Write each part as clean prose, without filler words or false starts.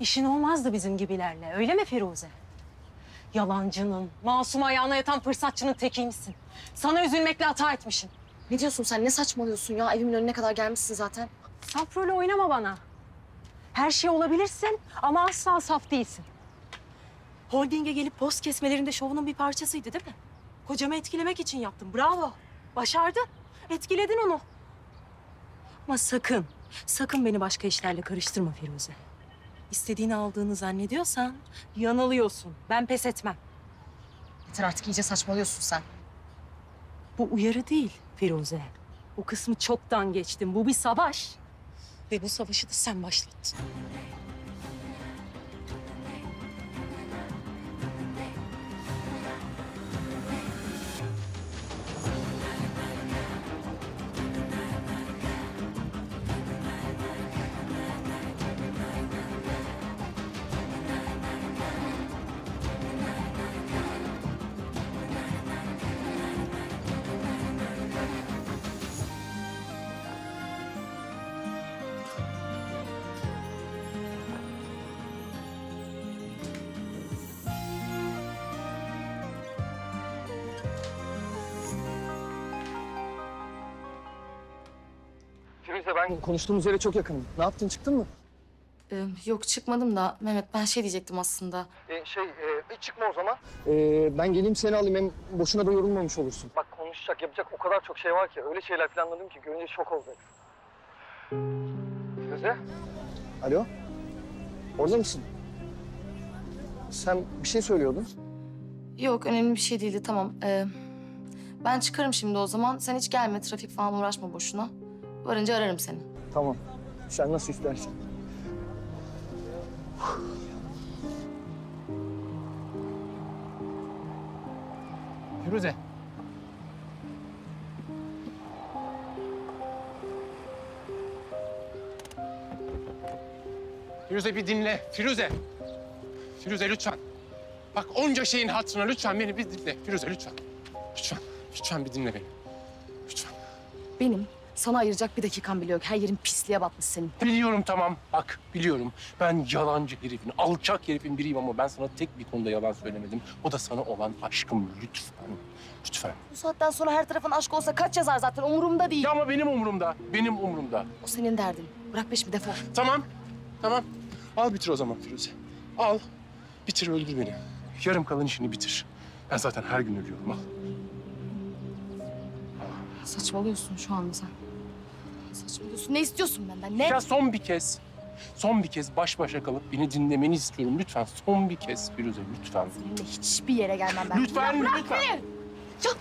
İşin olmazdı bizim gibilerle, öyle mi Firuze? Yalancının, masum ayağına yatan fırsatçının tekiymişsin. Sana üzülmekle hata etmişim. Ne diyorsun sen? Ne saçmalıyorsun ya? Evimin önüne kadar gelmişsin zaten. Saf rolü oynama bana. Her şey olabilirsin ama asla saf değilsin. Holding'e gelip post kesmelerinde şovunun bir parçasıydı değil mi? Kocamı etkilemek için yaptın. Bravo. Başardın. Etkiledin onu. Ama sakın, sakın beni başka işlerle karıştırma Firuze. İstediğini aldığını zannediyorsan yanılıyorsun. Ben pes etmem. Yeter artık, iyice saçmalıyorsun sen. Bu uyarı değil Firuze. O kısmı çoktan geçtim. Bu bir savaş. Ve bu savaşı da sen başlattın. Firuze, ben konuştuğumuz yere çok yakınım. Ne yaptın, çıktın mı? Yok çıkmadım da Mehmet, ben şey diyecektim aslında. Hiç çıkma o zaman. Ben geleyim seni alayım, hem boşuna da yorulmamış olursun. Bak konuşacak, yapacak o kadar çok şey var ki. Öyle şeyler planladım ki görünce şok olacaksın. Firuze? Alo? Orada mısın? Sen bir şey söylüyordun. Yok, önemli bir şey değildi, tamam. Ben çıkarım şimdi o zaman. Sen hiç gelme, trafik falan uğraşma boşuna. Varınca ararım seni. Tamam. Sen nasıl istersen. Firuze. Firuze bir dinle. Firuze. Firuze lütfen. Bak onca şeyin hatırına lütfen beni bir dinle. Firuze lütfen. Lütfen. Lütfen bir dinle beni. Lütfen. Benim sana ayıracak bir dakikam bile yok. Her yerin pisliğe batmış senin. Biliyorum tamam. Bak biliyorum. Ben yalancı herifin, alçak herifin biriyim ama ben sana tek bir konuda yalan söylemedim. O da sana olan aşkım. Lütfen. Lütfen. Bu saatten sonra her tarafın aşk olsa kaç yazar zaten, umurumda değil. Ya ama benim umurumda. Benim umurumda. O senin derdin. Bırak peşimi, defol. Tamam. Tamam. Al bitir o zaman Firuze. Al. Bitir öldür beni. Yarım kalan işini bitir. Ben zaten her gün ölüyorum al. Saçmalıyorsun şu anda sen. Saçmalıyorsun. Ne istiyorsun benden? Ne? Ya son bir kez. Son bir kez baş başa kalıp beni dinlemeni istiyorum. Lütfen son bir kez Firuze lütfen. Seninle hiçbir yere gelmem ben. Lütfen, Ya bırak lütfen. beni! Ya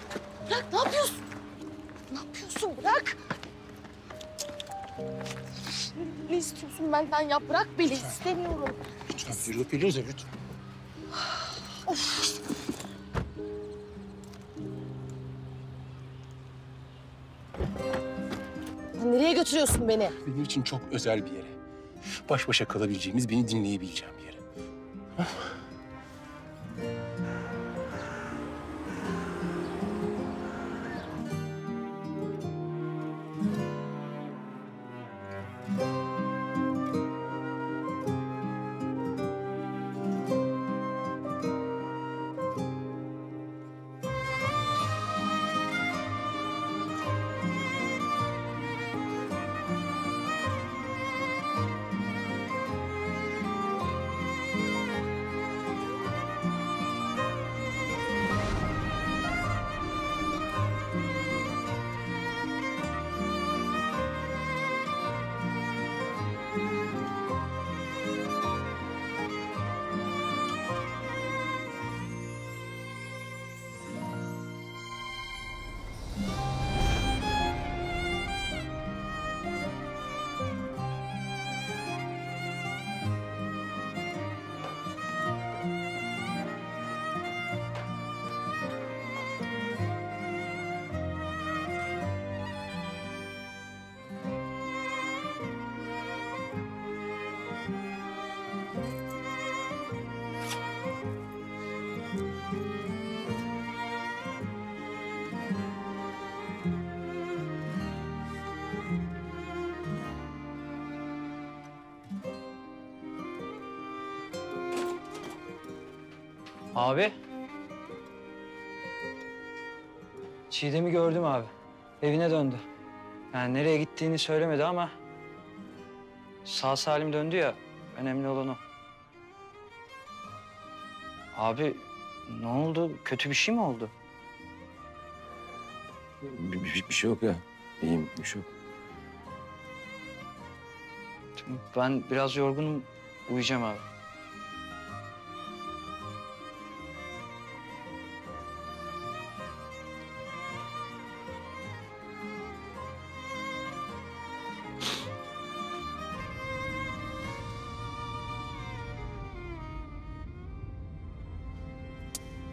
bırak, ne yapıyorsun? Ne yapıyorsun? Bırak! Ne istiyorsun benden ya? Bırak beni, istemiyorum. Lütfen Firuze lütfen. Ya nereye götürüyorsun beni? Benim için çok özel bir yere. Baş başa kalabileceğimiz, beni dinleyebileceğim bir yere. Abi. Çiğdem'i gördüm abi. Evine döndü. Yani nereye gittiğini söylemedi ama... sağ salim döndü ya, önemli olan o. Abi ne oldu? Kötü bir şey mi oldu? Bir şey yok ya. İyiyim, bir şey yok. Ben biraz yorgunum, uyuyacağım abi.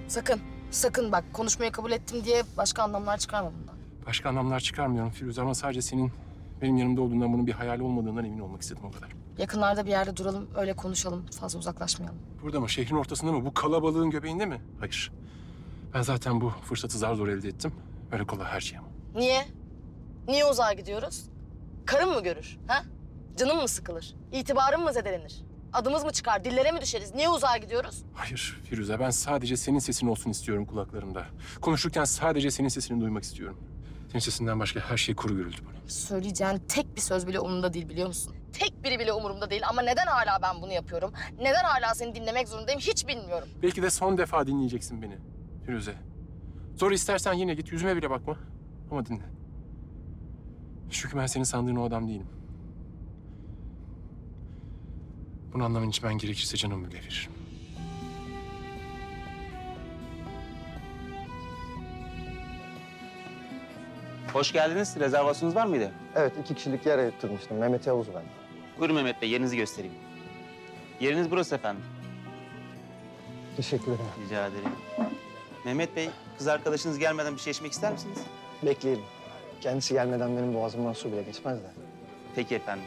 Sakın, sakın bak konuşmayı kabul ettim diye başka anlamlar çıkarma bundan. Başka anlamlar çıkarmıyorum Firuze ama sadece senin benim yanımda olduğundan bunun bir hayal olmadığından emin olmak istedim o kadar. Yakınlarda bir yerde duralım, öyle konuşalım. Fazla uzaklaşmayalım. Burada mı? Şehrin ortasında mı? Bu kalabalığın göbeğinde mi? Hayır. Ben zaten bu fırsatı zar zor elde ettim. Öyle kolay her şey ama. Niye? Niye uzağa gidiyoruz? Karın mı görür, ha? Canım mı sıkılır? İtibarım mı zedelenir? Adımız mı çıkar, dillere mi düşeriz? Niye uzağa gidiyoruz? Hayır Firuze, ben sadece senin sesin olsun istiyorum kulaklarımda. Konuşurken sadece senin sesini duymak istiyorum. Senin sesinden başka her şey kuru gürültü bana. Söyleyeceğin tek bir söz bile umurumda değil biliyor musun? Tek biri bile umurumda değil ama neden hala ben bunu yapıyorum? Neden hala seni dinlemek zorundayım hiç bilmiyorum. Belki de son defa dinleyeceksin beni Firuze. Zor istersen yine git, yüzüme bile bakma. Ama dinle. Çünkü ben senin sandığın o adam değilim. Bunu anlaman için ben gerekirse canımı bile veririm. Hoş geldiniz. Rezervasyonunuz var mıydı? Evet, 2 kişilik yer ayırttırmıştım. Mehmet Yavuz ben. Buyurun Mehmet Bey, yerinizi göstereyim. Yeriniz burası efendim. Teşekkür ederim. Rica ederim. Mehmet Bey, kız arkadaşınız gelmeden bir şey içmek ister misiniz? Bekleyelim. Kendisi gelmeden benim boğazımdan su bile geçmez de. Peki efendim.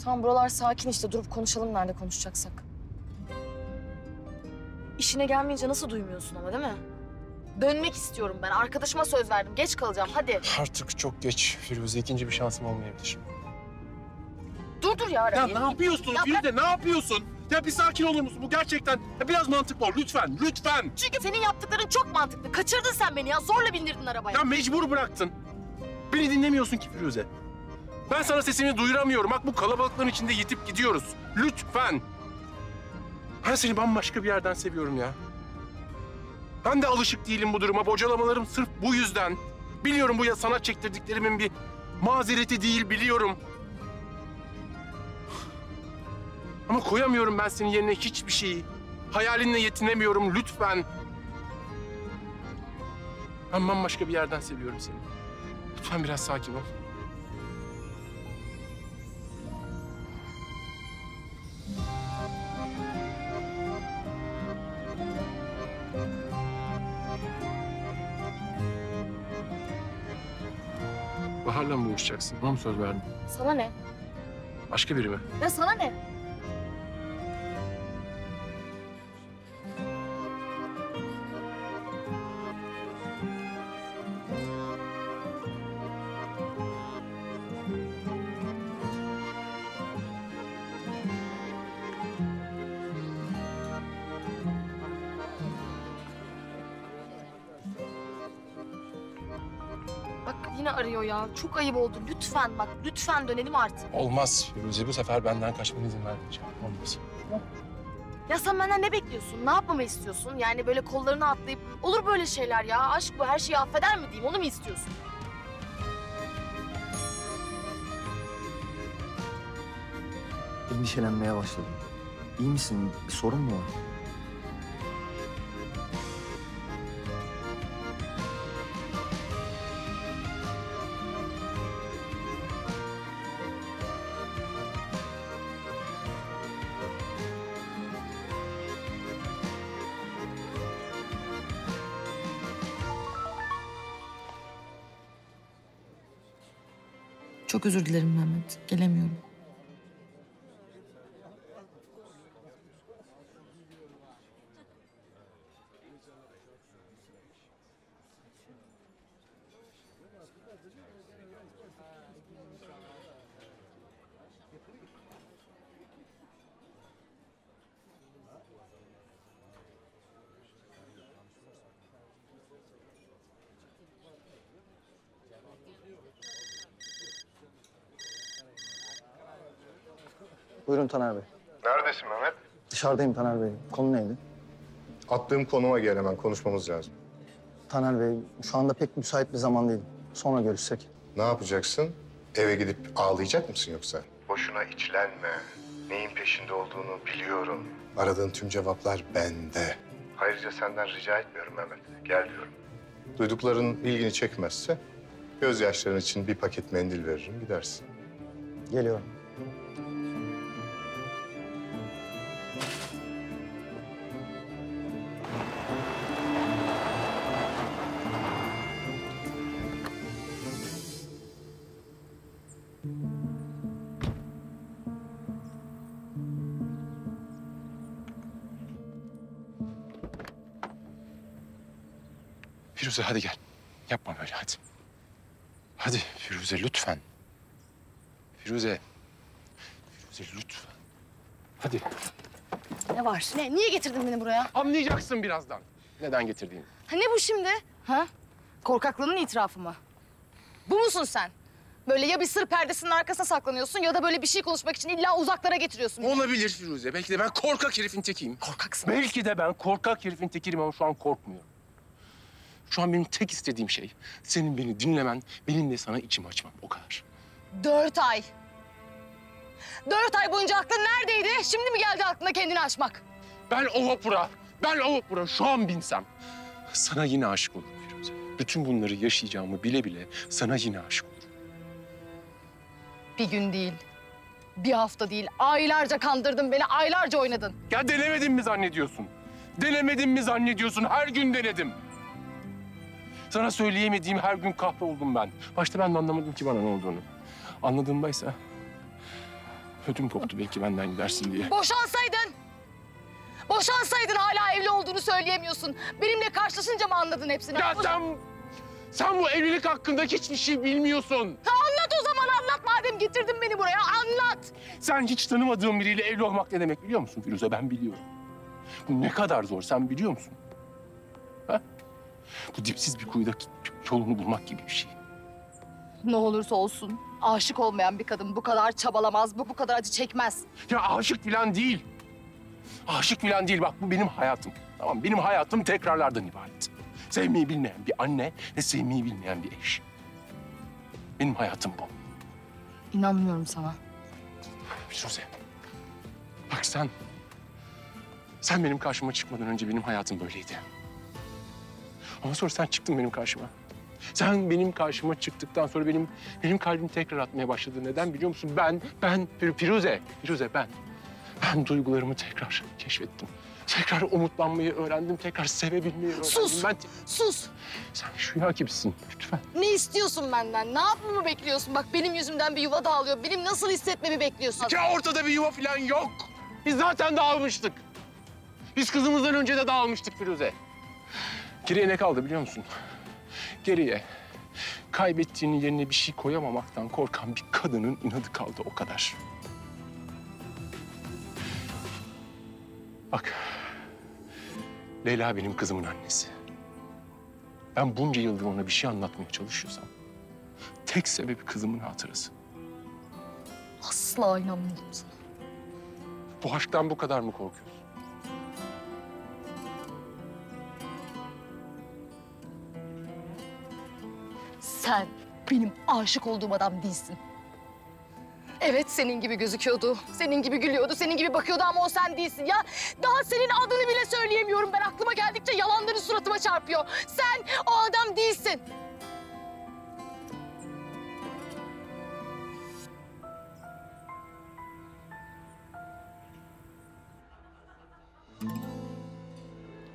Tamam buralar sakin işte durup konuşalım nerede konuşacaksak. İşine gelmeyince nasıl duymuyorsun ama değil mi? Dönmek istiyorum ben. Arkadaşıma söz verdim. Geç kalacağım. Hadi. Artık çok geç Firuze. İkinci bir şansım olmayabilir. Dur ya. Ya Rabi. ne yapıyorsun Ya Firuze? Ne yapıyorsun? Ya bir sakin olur musun? Bu gerçekten... Ya biraz mantıklı ol lütfen, lütfen. Çünkü senin yaptıkların çok mantıklı. Kaçırdın sen beni ya. Zorla bindirdin arabaya. Ya mecbur bıraktın. Beni dinlemiyorsun ki Firuze. Ben sana sesimi duyuramıyorum. Bak bu kalabalıkların içinde yitip gidiyoruz. Lütfen. Ben seni bambaşka bir yerden seviyorum ya. Ben de alışık değilim bu duruma. Bocalamalarım sırf bu yüzden. Biliyorum bu ya sana çektirdiklerimin bir mazereti değil biliyorum. Ama koyamıyorum ben senin yerine hiçbir şeyi. Hayalinle yetinemiyorum lütfen. Ben bambaşka bir yerden seviyorum seni. Lütfen biraz sakin ol. Bahar'la mı buluşacaksın? Ona mı söz verdin? Sana ne? Başka biri mi? Ya sana ne? Bak yine arıyor ya. Çok ayıp oldu. Lütfen bak lütfen dönelim artık. Olmaz Firuze. Bu sefer benden kaçmana izin vermeyeceğim. Olmaz. Ya sen benden ne bekliyorsun? Ne yapmamı istiyorsun? Yani böyle kollarını atlayıp olur böyle şeyler ya. Aşk bu her şeyi affeder mi diyeyim? Onu mu istiyorsun? Endişelenmeye başladım. İyi misin? Bir sorun mu var? Çok özür dilerim Mehmet. Gelemiyorum. Buyurun Taner Bey. Neredesin Mehmet? Dışarıdayım Taner Bey. Konu neydi? Attığım konuma gel hemen konuşmamız lazım. Taner Bey, şu anda pek müsait bir zaman değil. Sonra görüşsek. Ne yapacaksın? Eve gidip ağlayacak mısın yoksa? Boşuna içlenme. Neyin peşinde olduğunu biliyorum. Aradığın tüm cevaplar bende. Ayrıca senden rica etmiyorum Mehmet. Gel diyorum. Duydukların ilgini çekmezse gözyaşların için bir paket mendil veririm gidersin. Geliyorum. Firuze hadi gel. Yapma böyle hadi. Hadi Firuze lütfen. Firuze. Firuze lütfen. Hadi. Ne var? Ne? Niye getirdin beni buraya? Anlayacaksın birazdan. Neden getirdiğimi. Ha, ne bu şimdi? Ha? Korkaklığının itirafı mı? Bu musun sen? Böyle ya bir sır perdesinin arkasına saklanıyorsun ya da böyle bir şey konuşmak için illa uzaklara getiriyorsun beni. Olabilir Firuze. Belki de ben korkak herifin tekiyim. Korkaksın. Belki de ben korkak herifin tekiyim ama şu an korkmuyorum. Şu an benim tek istediğim şey senin beni dinlemen, benim de sana içimi açmam. O kadar. 4 ay. 4 ay boyunca aklın neredeydi? Şimdi mi geldi aklına kendini aşmak? Ben o vapura şu an binsem sana yine aşık olurum Firuze. Bütün bunları yaşayacağımı bile bile sana yine aşık olurum. Bir gün değil, bir hafta değil, aylarca kandırdın beni, aylarca oynadın. Ya denemedim mi zannediyorsun? Denemedim mi zannediyorsun? Her gün denedim. Sana söyleyemediğim her gün kahpe oldum ben. Başta ben de anlamadım ki bana ne olduğunu. Anladığımdaysa ödüm koptu belki benden gidersin diye. Boşansaydın! Boşansaydın hala evli olduğunu söyleyemiyorsun. Benimle karşılaşınca mı anladın hepsini? Ya sen bu evlilik hakkında hiçbir şey bilmiyorsun. Anlat o zaman, anlat madem getirdin beni buraya, anlat! Sen hiç tanımadığın biriyle evli olmak ne demek biliyor musun Firuze? Ben biliyorum. Bu ne kadar zor sen biliyor musun? Ha? Bu dipsiz bir kuyuda yolunu bulmak gibi bir şey. Ne olursa olsun, aşık olmayan bir kadın bu kadar çabalamaz, bu kadar acı çekmez. Ya aşık falan değil. Aşık falan değil. Bak bu benim hayatım. Tamam benim hayatım tekrarlardan ibaret. Sevmeyi bilmeyen bir anne ve sevmeyi bilmeyen bir eş. Benim hayatım bu. İnanmıyorum sana. Firuze. Bak sen benim karşıma çıkmadan önce benim hayatım böyleydi. Ama sonra sen çıktın benim karşıma. Sen benim karşıma çıktıktan sonra benim kalbim tekrar atmaya başladı. Neden biliyor musun? Firuze ben duygularımı tekrar keşfettim. Tekrar umutlanmayı öğrendim, tekrar sevebilmeyi öğrendim. Sus! Sus! Sen Şüya gibisin, lütfen. Ne istiyorsun benden? Ne yapmamı bekliyorsun? Bak benim yüzümden bir yuva dağılıyor. Benim nasıl hissetmemi bekliyorsun? Ya ortada bir yuva falan yok. Biz zaten dağılmıştık. Biz kızımızdan önce de dağılmıştık Firuze. Geriye ne kaldı biliyor musun? Geriye kaybettiğinin yerine bir şey koyamamaktan korkan bir kadının inadı kaldı, o kadar. Bak, Leyla benim kızımın annesi. Ben bunca yıldır ona bir şey anlatmaya çalışıyorsam tek sebebi kızımın hatırası. Asla inanmadım sana. Bu aşktan bu kadar mı korkuyorsun? Sen benim aşık olduğum adam değilsin. Evet senin gibi gözüküyordu, senin gibi gülüyordu, senin gibi bakıyordu ama o sen değilsin. Ya daha senin adını bile söyleyemiyorum ben. Aklıma geldikçe yalanların suratıma çarpıyor. Sen o adam değilsin.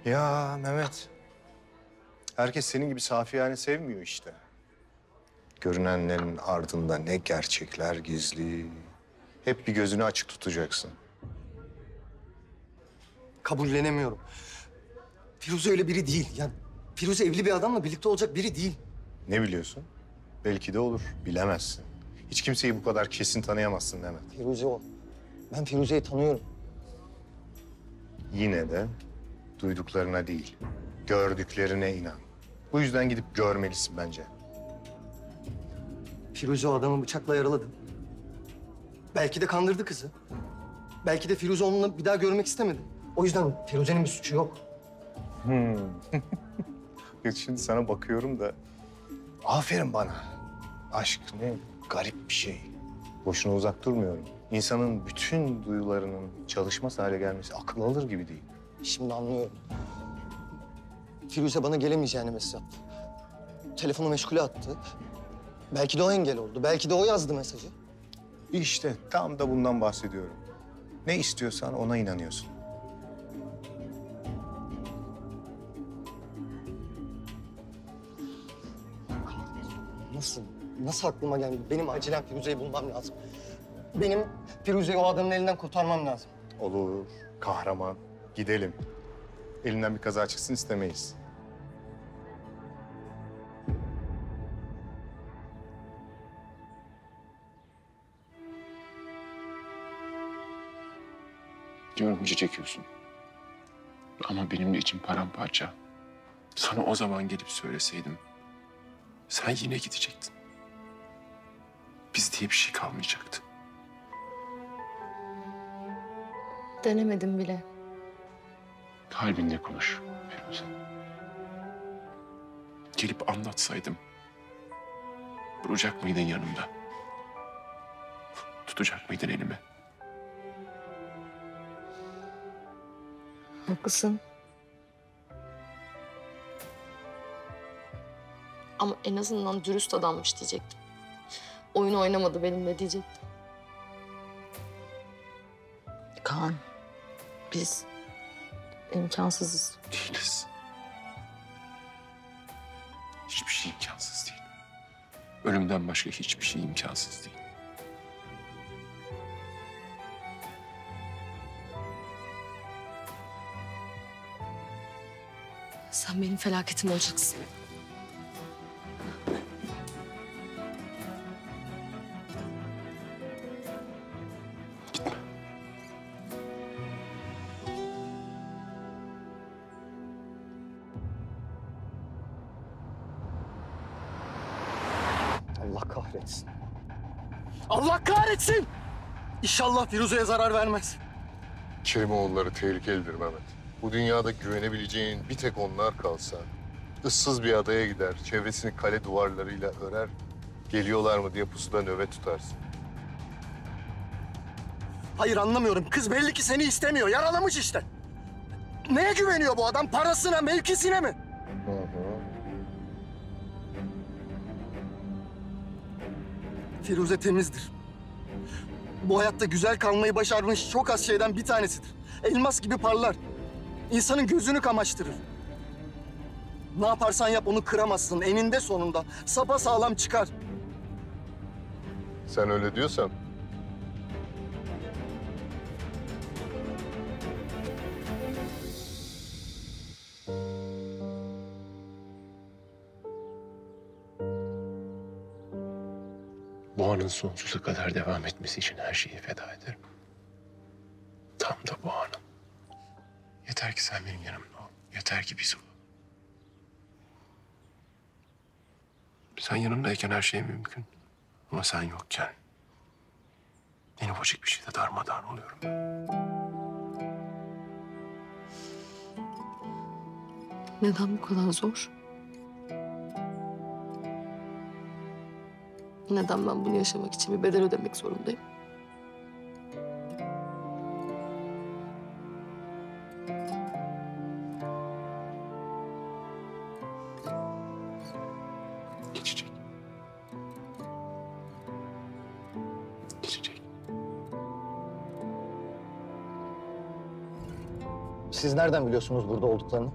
Ya Mehmet, herkes senin gibi safiyane sevmiyor işte. Görünenlerin ardında ne gerçekler gizli. Hep bir gözünü açık tutacaksın. Kabullenemiyorum. Firuze öyle biri değil. Yani Firuze evli bir adamla birlikte olacak biri değil. Ne biliyorsun? Belki de olur, bilemezsin. Hiç kimseyi bu kadar kesin tanıyamazsın Mehmet. Firuze o. Ben Firuze'yi tanıyorum. Yine de duyduklarına değil, gördüklerine inan. Bu yüzden gidip görmelisin bence. Firuze o adamı bıçakla yaraladı. Belki de kandırdı kızı. Belki de Firuze onunla bir daha görmek istemedi. O yüzden Firuze'nin bir suçu yok. Şimdi sana bakıyorum da aferin bana. Aşk ne garip bir şey. Boşuna uzak durmuyorum. İnsanın bütün duyularının çalışmaz hale gelmesi akıl alır gibi değil. Şimdi anlıyorum. Firuze bana gelemeyeceğini mesaj attı. Telefonu meşgule attı. Belki de o engel oldu. Belki de o yazdı mesajı. İşte tam da bundan bahsediyorum. Ne istiyorsan ona inanıyorsun. Nasıl aklıma geldi? Benim acilen Firuze'yi bulmam lazım. Benim Firuze'yi o adamın elinden kurtarmam lazım. Olur, kahraman. Gidelim. Elinden bir kaza çıksın istemeyiz. Diyorum acı çekiyorsun. Ama benim de içim paramparça. Sana o zaman gelip söyleseydim, sen yine gidecektin. Biz diye bir şey kalmayacaktı. Denemedim bile. Kalbinle konuş Firuze. Gelip anlatsaydım, duracak mıydın yanımda? Tutacak mıydın elimi? Haklısın. Ama en azından dürüst adammış diyecektim. Oyun oynamadı benimle diyecektim. Kaan, biz imkansızız. Değiliz. Hiçbir şey imkansız değil. Ölümden başka hiçbir şey imkansız değil. Sen benim felaketim olacaksın. Allah kahretsin. Allah kahretsin! İnşallah Firuze'ye zarar vermez. Kerimoğulları tehlikelidir Mehmet. Bu dünyada güvenebileceğin bir tek onlar kalsa, ıssız bir adaya gider, çevresini kale duvarlarıyla örer, geliyorlar mı diye pusuda nöbet tutarsın. Hayır anlamıyorum. Kız belli ki seni istemiyor. Yaralamış işte. Neye güveniyor bu adam? Parasına, mevkisine mi? Firuze temizdir. Bu hayatta güzel kalmayı başarmış çok az şeyden bir tanesidir. Elmas gibi parlar. İnsanın gözünü kamaştırır. Ne yaparsan yap onu kıramazsın. Eninde sonunda sapasağlam çıkar. Sen öyle diyorsan. Bu anın sonsuza kadar devam etmesi için her şeyi feda ederim. Tam da bu anın. Yeter ki sen benim yanımda ol. Yeter ki biz olalım. Sen yanımdayken her şey mümkün. Ama sen yokken en ufacık bir şeyde darmadağın oluyorum ben. Neden bu kadar zor? Neden ben bunu yaşamak için bir bedel ödemek zorundayım? Geçecek. Geçecek. Siz nereden biliyorsunuz burada olduklarını?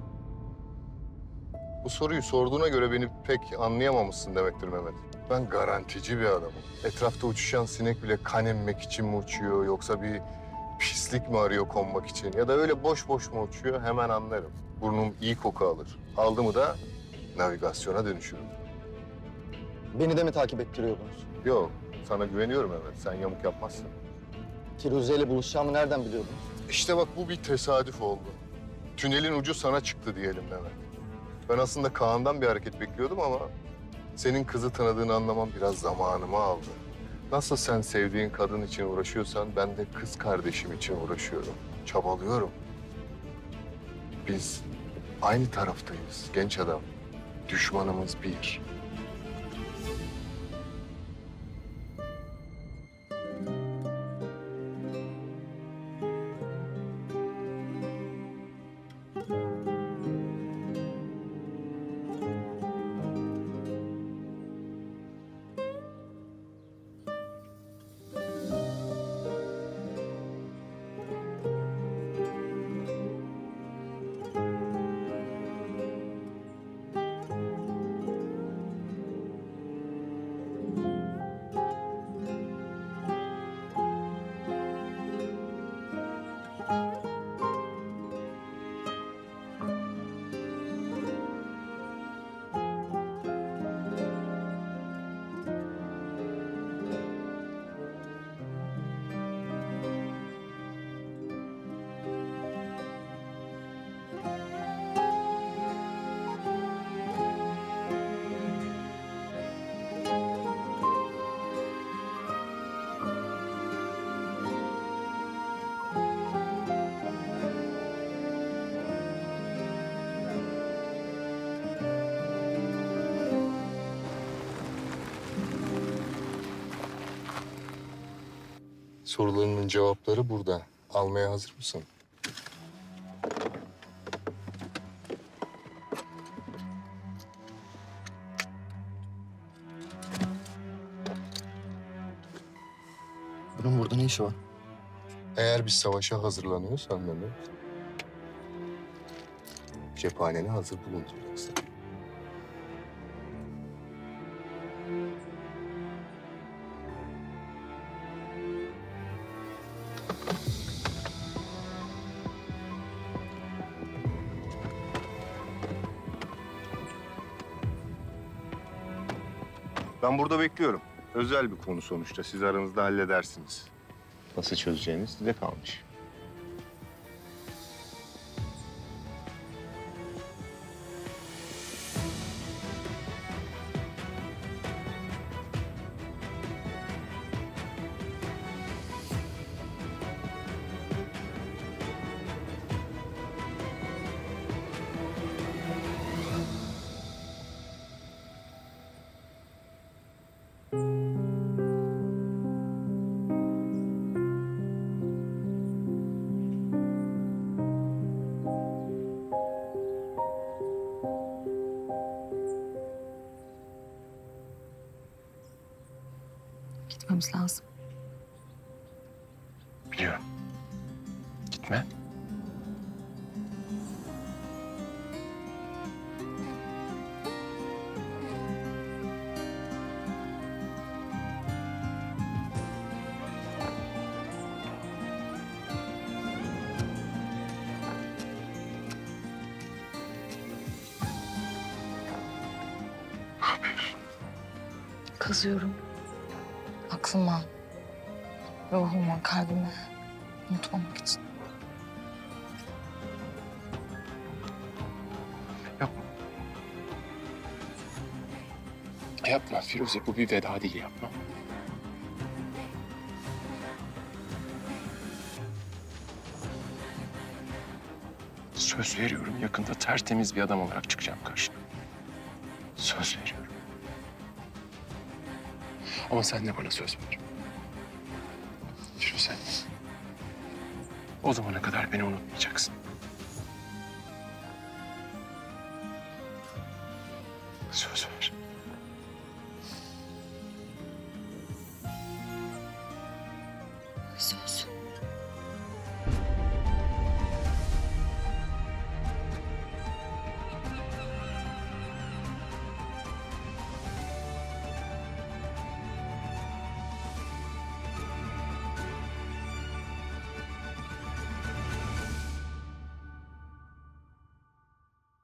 Bu soruyu sorduğuna göre beni pek anlayamamışsın demektir Mehmet. Ben garantici bir adamım. Etrafta uçuşan sinek bile kan emmek için mi uçuyor yoksa bir pislik mi arıyor konmak için? Ya da öyle boş boş mu uçuyor hemen anlarım. Burnum iyi koku alır. Aldı mı da navigasyona dönüşürüm. Beni de mi takip ettiriyordunuz? Yok, sana güveniyorum Mehmet. Sen yamuk yapmazsın. Firuze ile buluşacağımı nereden biliyordunuz? İşte bak bu bir tesadüf oldu. Tünelin ucu sana çıktı diyelim Mehmet. Ben aslında Kaan'dan bir hareket bekliyordum ama senin kızı tanıdığını anlamam biraz zamanımı aldı. Nasıl sen sevdiğin kadın için uğraşıyorsan ben de kız kardeşim için uğraşıyorum. Çabalıyorum. Biz aynı taraftayız genç adam. Düşmanımız bir. Sorularının cevapları burada. Almaya hazır mısın? Bunun burada ne işi var? Eğer bir savaşa hazırlanıyorsan Mehmet, cephaneni hazır bulunduracaksın. Ben burada bekliyorum. Özel bir konu sonuçta. Siz aranızda halledersiniz. Nasıl çözeceğiniz size kalmış. Gitmemiz lazım. Biliyorum. Gitme. Kızıyorum. Aklıma, ruhuma, kalbime unutmamak için. Yapma. Yapma Firuze, bu bir veda değil, yapma. Söz veriyorum, yakında tertemiz bir adam olarak çıkacağım karşına. Söz veriyorum. Ama sen de bana söz ver. Firuze, o zamana kadar beni unutmayacaksın. Söz ver.